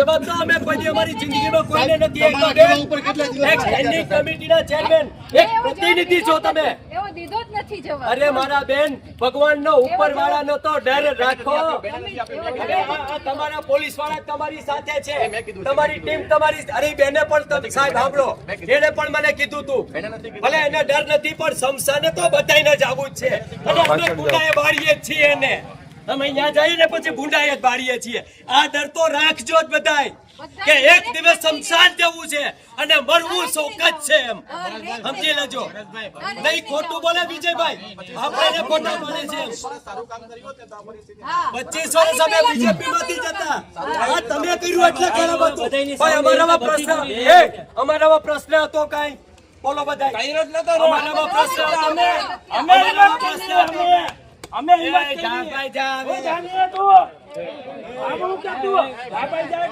જવાબ તો અમે કોઈ અમારી જિંદગીમાં કોઈને નથી એક સ્ટેન્ડિંગ કમિટીના ચેરમેન એક પ્રતિનિધિ છો તમે એવો દીધો જ નથી જવાબ। અરે મારા બેન ભગવાનનો ઉપરવાળાનો તો ડર રાખો તમારા પોલીસ વાળા તમારી સાથે છે તમારી ટીમ તમારી અરે બેને પણ સાહેબ સાંભળો એને પણ મને કીધું તું ભલે એને ડર નથી પણ શમશાને તો બધાઈને જ આવવું જ છે અને અમે ગુંડાએ વાળીએ જ છીએ એને અમે અહીંયા જઈને પછી ગુંડાએ જ વાળીએ છીએ આ ડર તો રાખજો જ બધાય કે એક દિવસ શમશાન જવું છે અને મરવું શોકત છે એમ સમજી લેજો નહીં ખોટું બોલે વિજયભાઈ આપણે ખોટા બોલે છે 25 વર્ષ અમે બીજેપી માંથી જતા આ તમે કર્યું એટલે ખરાબ હતું ભાઈ અમારામાં પ્રશ્ન હતો કાઈ બોલો બધાય કાઈ જ નતો અમારામાં પ્રશ્ન હતો અમે ભાઈ જા હવે જાણીએ તો આમણું કે તું ભાઈ જા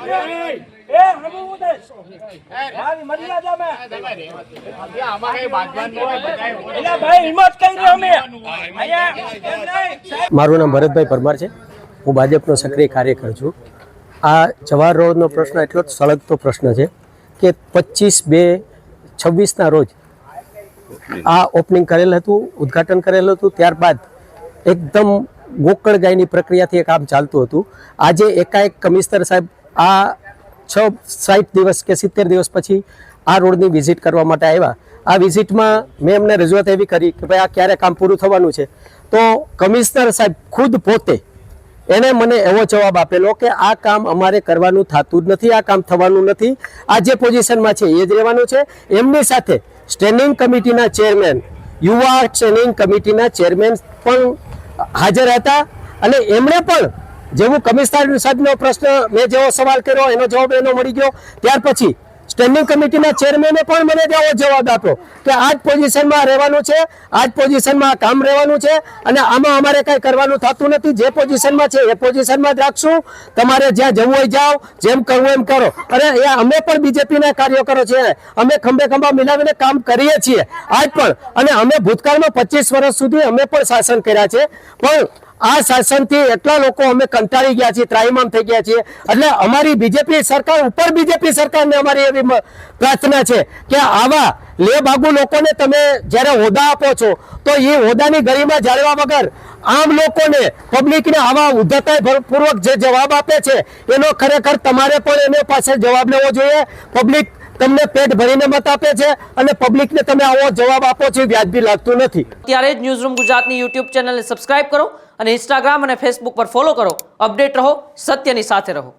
એ હમું દે ભાઈ મર્યાદા મે આમાં કઈ બાતવાન ન હોય બધાય એલા ભાઈ હિંમત કરી અમે અહીંયા મારું નામ ભરતભાઈ પરમાર છે હું ભાજપનો સક્રિય કાર્યકર છું આ જવાહર રોડનો પ્રશ્ન એટલો જ સળગતો પ્રશ્ન છે કે 25/2/26ના રોજ આ ઓપનિંગ કરેલ હતું ઉદ્ઘાટન કરેલું હતું ત્યારબાદ એકદમ ગોકળ ગાયની પ્રક્રિયાથી કામ ચાલતું હતું આજે એકાએક કમિશનર સાહેબ આ 60 દિવસ કે 70 દિવસ પછી આ રોડની વિઝિટ કરવા માટે આવ્યા આ વિઝિટમાં મેં એમને રજૂઆત એવી કરી કે ભાઈ આ ક્યારે કામ પૂરું થવાનું છે તો કમિશનર સાહેબ ખુદ પોતે એને મને એવો જવાબ આપેલો કે આ કામ અમારે કરવાનું થતું જ નથી આ કામ થવાનું નથી આ જે પોઝિશનમાં છે એ જ રહેવાનું છે એમની સાથે સ્ટેન્ડિંગ કમિટીના ચેરમેન યુવા સ્ટેન્ડિંગ કમિટીના ચેરમેન પણ હાજર હતા અને એમણે પણ જેવું કમિશનર સાહેબનો પ્રશ્ન મેં જેવો સવાલ કર્યો એનો જવાબ એનો મળી ગયો ત્યાર પછી સ્ટેન્ડિંગ કમિટીના ચેરમેને પણ મને એવો જવાબ આપ્યો કે આ જ પોઝિશનમાં રહેવાનું છે આ જ પોઝિશનમાં કામ રહેવાનું છે અને આમાં અમારે કંઈ કરવાનું થતું નથી જે પોઝિશનમાં છે એ પોઝિશનમાં જ રાખશું તમારે જ્યાં જવું હોય જાઓ જેમ કરવું એમ કરો અરે એ અમે પણ બીજેપીના કાર્યકરો છે અમે ખંભે ખંભા મિલાવીને કામ કરીએ છીએ આજ પણ અને અમે ભૂતકાળમાં 25 વર્ષ સુધી અમે પણ શાસન કર્યા છે પણ આ શાસનથી એટલા લોકો અમે કંટાળી ગયા છીએ ત્રાહિમામ થઈ ગયા છીએ એટલે અમારી બીજેપી સરકાર ઉપર બીજેપી સરકારને અમારી એવી પ્રાર્થના છે કે આવા લેભાગુ લોકોને તમે જ્યારે હોદ્દા આપો છો તો એ હોદ્દાની ગરિમા જાળવા વગર આમ લોકોને પબ્લિકને આવા ઉદ્ધતાપૂર્વક જે જવાબ આપે છે એનો ખરેખર તમારે પણ એની પાસે જવાબ લેવો જોઈએ પબ્લિક તમને પેટ ભરીને મત આપે છે અને પબ્લિકને તમે આવો જવાબ આપો છો વ્યાજબી લાગતું નથી ત્યારે જ ન્યૂઝરૂમ ગુજરાતની યુટ્યુબ ચેનલને સબસ્ક્રાઇબ કરો અને ઇન્સ્ટાગ્રામ અને ફેસબુક પર ફોલો કરો અપડેટ રહો સત્યની સાથે રહો।